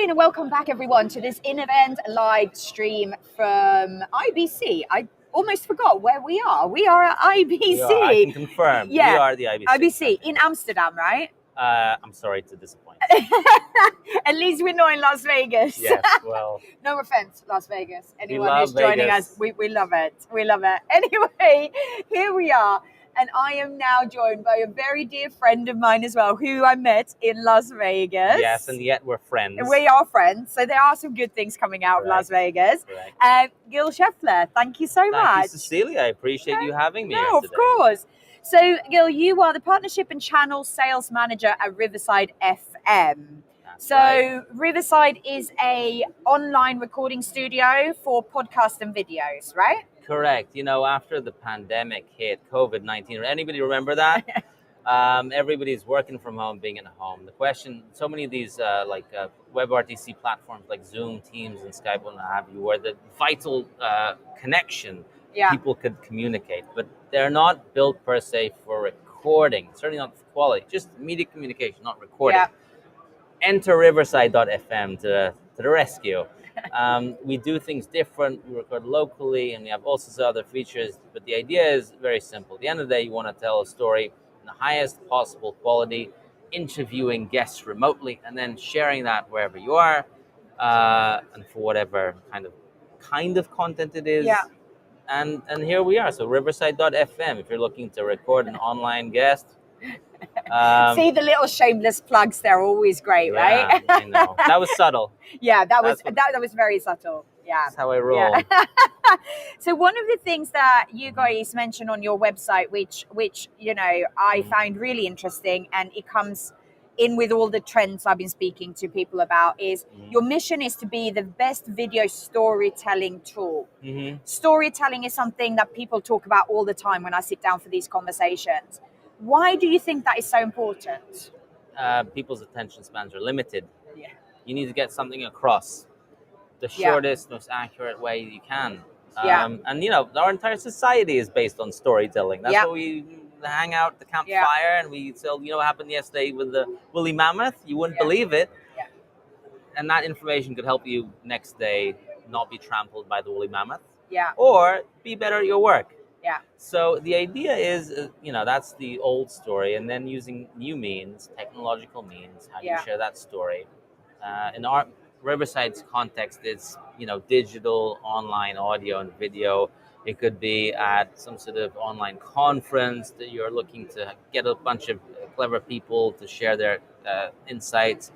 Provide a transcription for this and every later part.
afternoon and welcome back everyone to this in-event live stream from IBC. I almost forgot where we are. We are at IBC. I can confirm. Yeah. We are the IBC. IBC in Amsterdam, right? I'm sorry to disappoint. At least we're not in Las Vegas. Yes, well. No offense, Las Vegas. Anyone love who's joining Vegas. us, we love it. We love it. Anyway, here we are. And I am now joined by a very dear friend of mine as well, who I met in Las Vegas. Yes, and yet we're friends. We are friends. So there are some good things coming out of Las Vegas. Gil Shefler, thank you so much. Thank you, Cecilia. I appreciate you having me here No, today. of course. So, Gil, you are the Partnership and Channel Sales Manager at Riverside FM. That's So right. Riverside is a online recording studio for podcasts and videos, right? Correct. You know, after the pandemic hit, COVID-19, anybody remember that? Everybody's working from home, being at home. The question, so many of these WebRTC platforms like Zoom, Teams, and Skype, and what have you, were the vital connection people could communicate. But they're not built per se for recording, certainly not for quality, just immediate communication, not recording. Yeah. Enter Riverside.fm to the rescue. We do things different. We record locally, and we have all sorts of other features. But the idea is very simple. At the end of the day, you want to tell a story in the highest possible quality, interviewing guests remotely, and then sharing that wherever you are, and for whatever kind of content it is. Yeah. And here we are. So Riverside.fm, if you're looking to record an online guest. See the little shameless plugs, they're always great, right? I know. That was subtle. Yeah, that was very subtle. Yeah. That's how I roll. Yeah. So one of the things that you guys mention on your website, which you know I find really interesting, and it comes in with all the trends I've been speaking to people about, is your mission is to be the best video storytelling tool. Storytelling is something that people talk about all the time when I sit down for these conversations. Why do you think that is so important? People's attention spans are limited. Yeah. You need to get something across the shortest, most accurate way you can. And you know, our entire society is based on storytelling. That's why we hang out at the campfire and we tell, you know what happened yesterday with the woolly mammoth? You wouldn't believe it. Yeah. And that information could help you next day not be trampled by the woolly mammoth. Yeah. Or be better at your work. Yeah. So the idea is, you know, that's the old story, and then using new means, technological means, how you share that story. In our Riverside's context, it's, you know, digital, online audio and video. It could be at some sort of online conference that you're looking to get a bunch of clever people to share their insights,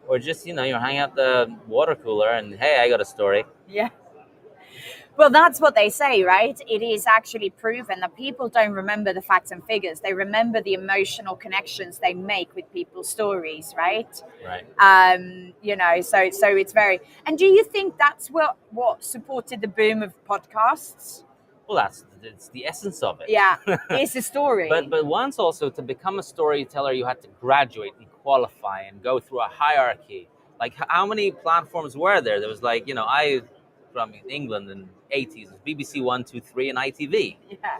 or just, you know, you're hanging out the water cooler and, hey, I got a story. Yeah. Well, that's what they say, right? It is actually proven that people don't remember the facts and figures. They remember the emotional connections they make with people's stories, right? Right. You know, so it's very. And do you think that's what supported the boom of podcasts? Well, it's the essence of it. Yeah, it's a story. But once also, to become a storyteller, you had to graduate and qualify and go through a hierarchy. Like, how many platforms were there? There was like, you know, from England in the 80s, BBC 1, 2, 3, and ITV. Yeah.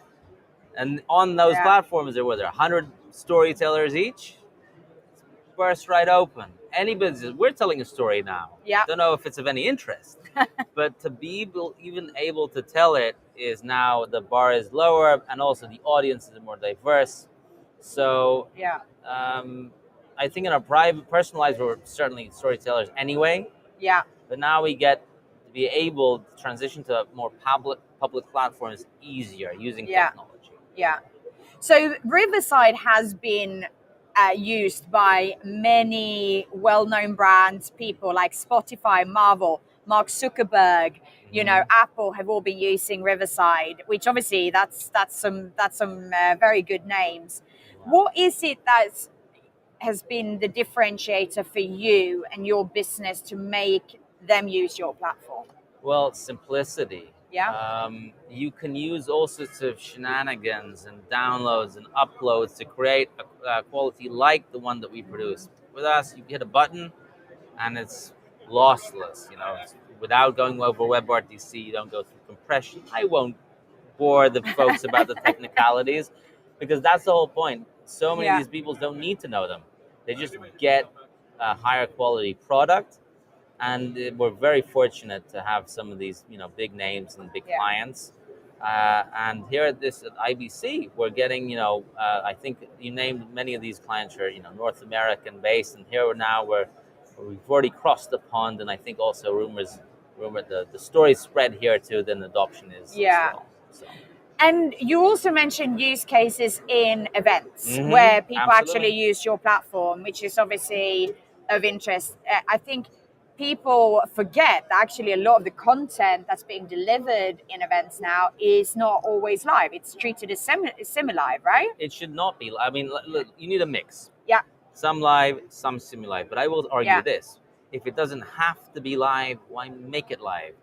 And on those platforms, there were 100 storytellers each. Burst right open. We're telling a story now. Yeah. Don't know if it's of any interest, but to be even able to tell it is now, the bar is lower, and also the audience is more diverse. So I think in our private, personal lives, we're certainly storytellers anyway. Yeah. But now we get to be able to transition to more public platforms easier using technology. Yeah. So Riverside has been used by many well-known brands, people like Spotify, Marvel, Mark Zuckerberg, you know, Apple have all been using Riverside, which obviously that's some very good names. Wow. What is it that has been the differentiator for you and your business to make them use your platform? Well, simplicity. Yeah. You can use all sorts of shenanigans and downloads and uploads to create a quality like the one that we produce. With us, you hit a button and it's lossless, you know, without going over WebRTC. You don't go through compression. I won't bore the folks about the technicalities, because that's the whole point. So many of these people don't need to know them. They just get a higher quality product and we're very fortunate to have some of these, big names and big clients. And here at IBC, we're getting, I think you named many of these clients are, North American based, and here we've already crossed the pond, and I think also the story spread here too, then adoption is as well. So. And you also mentioned use cases in events where people actually use your platform, which is obviously of interest. I think people forget that actually a lot of the content that's being delivered in events now is not always live. It's treated as semi-live, right? It should not be. I mean, look, you need a mix. Yeah. Some live, some semi-live. But I will argue this. If it doesn't have to be live, why make it live?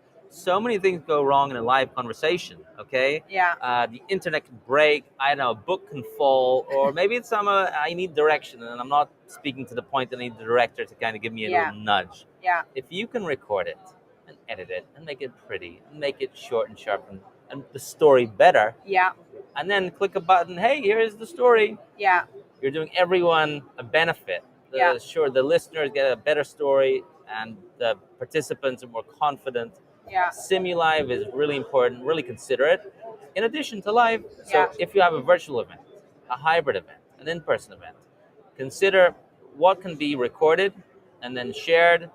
So many things go wrong in a live conversation, okay? Yeah. The internet can break, I don't know, a book can fall, or maybe it's I need direction, and I'm not speaking to the point that I need the director to kind of give me a little nudge. Yeah. If you can record it and edit it and make it pretty and make it short and sharp and the story better, and then click a button, hey, here's the story. Yeah. You're doing everyone a benefit. Sure, the listeners get a better story and the participants are more confident. Semi-live is really important, really consider it. In addition to live, so if you have a virtual event, a hybrid event, an in-person event, consider what can be recorded and then shared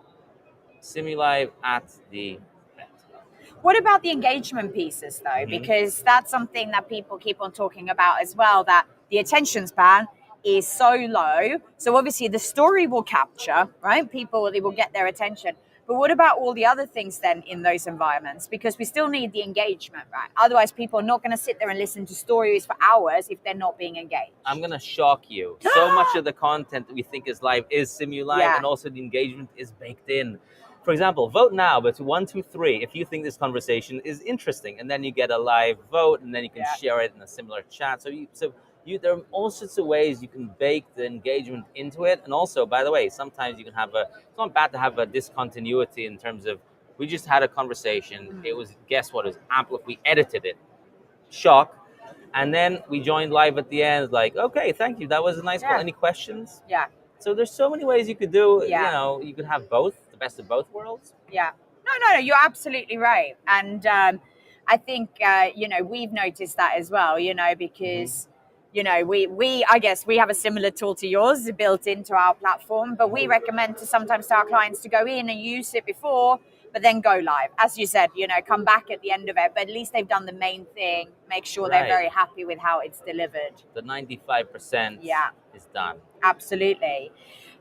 semi-live at the event. What about the engagement pieces though? Because that's something that people keep on talking about as well, that the attention span is so low. So obviously the story will capture, right? They will get their attention. But what about all the other things then in those environments? Because we still need the engagement, right? Otherwise, people are not going to sit there and listen to stories for hours if they're not being engaged. I'm going to shock you. So much of the content that we think is live is semi-live, and also the engagement is baked in. For example, vote now, but 1, 2, 3 if you think this conversation is interesting, and then you get a live vote, and then you can share it in a similar chat. There are all sorts of ways you can bake the engagement into it. And also, by the way, sometimes you can it's not bad to have a discontinuity in terms of, we just had a conversation. It was, guess what, it was amplified. We edited it. Shock. And then we joined live at the end, like, okay, thank you. That was a nice call. Any questions? Yeah. So there's so many ways you could do, you could have both, the best of both worlds. Yeah. No, you're absolutely right. And I think, we've noticed that as well, because... I guess we have a similar tool to yours built into our platform, but we recommend sometimes to our clients to go in and use it before, but then go live. As you said, come back at the end of it, but at least they've done the main thing, make sure they're very happy with how it's delivered. The 95% is done. Absolutely.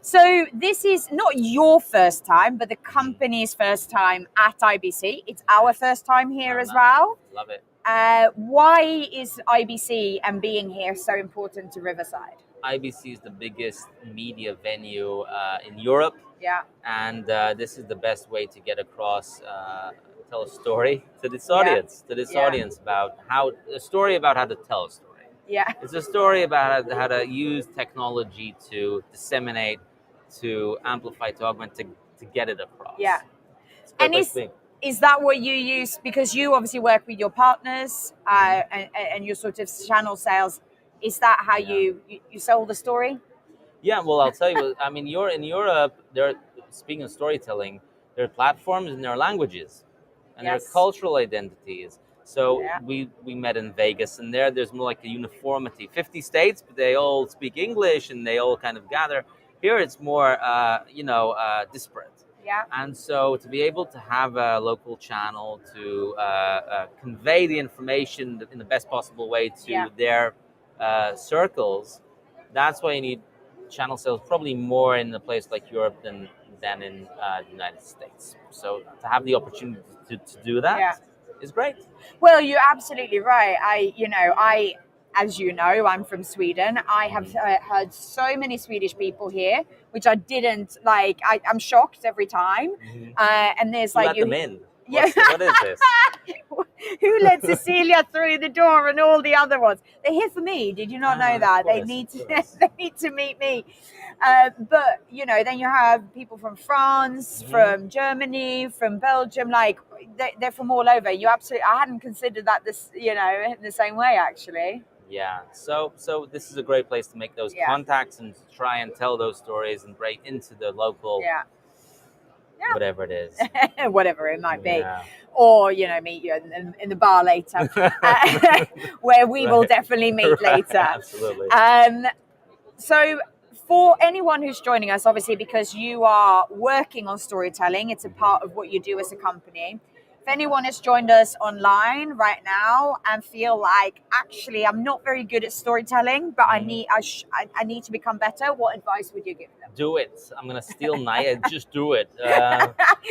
So this is not your first time, but the company's first time at IBC. It's our first time here as well. Love it. Why is IBC and being here so important to Riverside? IBC is the biggest media venue in Europe. Yeah. And this is the best way to get across, tell a story to this audience, about a story about how to tell a story. Yeah. It's a story about how to use technology to disseminate, to amplify, to augment, to get it across. Yeah. And is that what you use? Because you obviously work with your partners and your sort of channel sales. Is that how you sell the story? Yeah, well, I'll tell you. I mean, in Europe, speaking of storytelling, there are platforms and there are languages, and there are cultural identities. So we met in Vegas, and there's more like a uniformity. 50 states, but they all speak English, and they all kind of gather. Here, it's more, disparate. Yeah. And so to be able to have a local channel to convey the information in the best possible way to their circles, that's why you need channel sales, probably more in a place like Europe than in the United States. So to have the opportunity to do that is great. Well, you're absolutely right. As you know, I'm from Sweden. I have heard so many Swedish people here, which I didn't like. I'm shocked every time. And there's let them in. What is this? Who let Cecilia through the door and all the other ones? They're here for me. Did you not know that? They need to meet me. But then you have people from France, from Germany, from Belgium. Like they're from all over. I hadn't considered that in the same way actually. Yeah. So this is a great place to make those contacts and try and tell those stories and break into the local Yeah. whatever it is. Whatever it might be. Yeah. Or, meet you in the bar later, where we will Right. definitely meet Right, later. absolutely. So for anyone who's joining us, obviously, because you are working on storytelling, it's a part of what you do as a company. If anyone has joined us online right now and feel like, actually, I'm not very good at storytelling, but I need to become better, what advice would you give them? Do it. I'm gonna steal Naya. Just do it.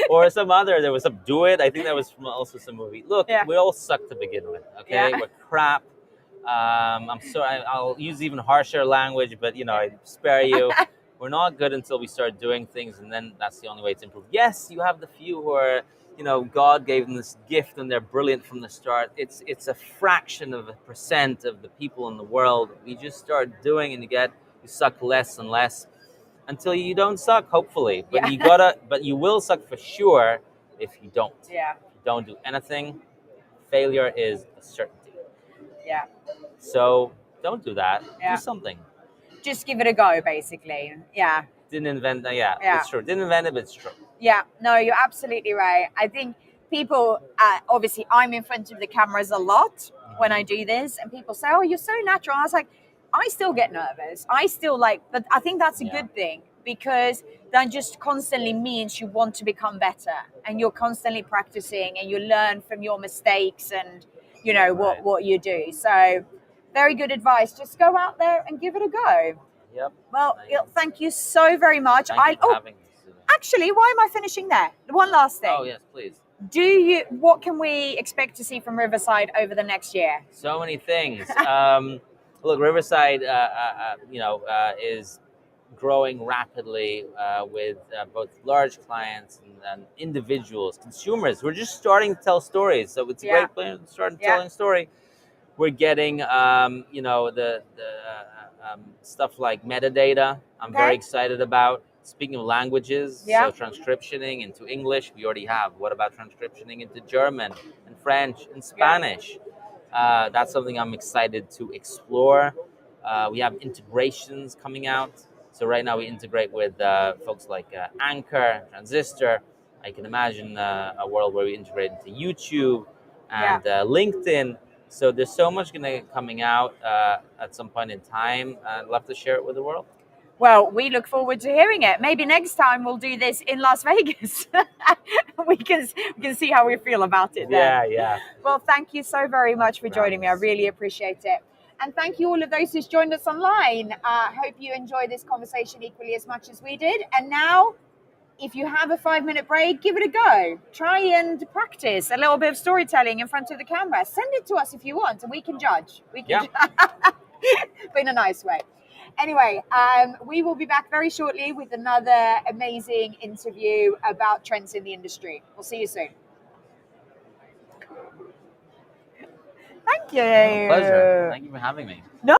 Or there was some do it. I think that was from also some movie. Look, Yeah. we all suck to begin with. Okay, Yeah. we're crap. I'm sorry. I'll use even harsher language, but I spare you. We're not good until we start doing things, and then that's the only way to improve. Yes, you have the few who are, God gave them this gift and they're brilliant from the start. It's a fraction of a percent of the people in the world. We just start doing, and you suck less and less until you don't suck, hopefully. But Yeah. but you will suck for sure if you don't. Yeah. If you don't do anything, failure is a certainty. Yeah. So don't do that. Yeah. Do something. Just give it a go, basically. Yeah. Didn't invent that. Yeah, Yeah. it's true. Didn't invent it, but it's true. Yeah, no, you're absolutely right. I think people, obviously, I'm in front of the cameras a lot when I do this, and people say, "Oh, you're so natural." I was like, I still get nervous. I still but I think that's a good thing, because that just constantly means you want to become better, and you're constantly practicing, and you learn from your mistakes, and what you do. So, very good advice. Just go out there and give it a go. Yep. Well, thank you so very much. Thank you for having me. Actually, why am I finishing there? One last thing. Oh yes, please. What can we expect to see from Riverside over the next year? So many things. Look, Riverside, is growing rapidly with both large clients and individuals, consumers. We're just starting to tell stories, so it's a great place to start telling a story. We're getting, the stuff like metadata. I'm very excited about. Speaking of languages, so transcriptioning into English, we already have. What about transcriptioning into German and French and Spanish? That's something I'm excited to explore. We have integrations coming out. So right now we integrate with folks like Anchor, Transistor. I can imagine a world where we integrate into YouTube and LinkedIn. So there's so much coming out at some point in time. I'd love to share it with the world. Well, we look forward to hearing it. Maybe next time we'll do this in Las Vegas. we can see how we feel about it then. Yeah. Well, thank you so very much for joining me. I really appreciate it. And thank you all of those who's joined us online. Hope you enjoyed this conversation equally as much as we did. And now, if you have a 5-minute break, give it a go. Try and practice a little bit of storytelling in front of the camera. Send it to us if you want, and we can judge. But in a nice way. Anyway, we will be back very shortly with another amazing interview about trends in the industry. We'll see you soon. Thank you. Pleasure. Thank you for having me. No.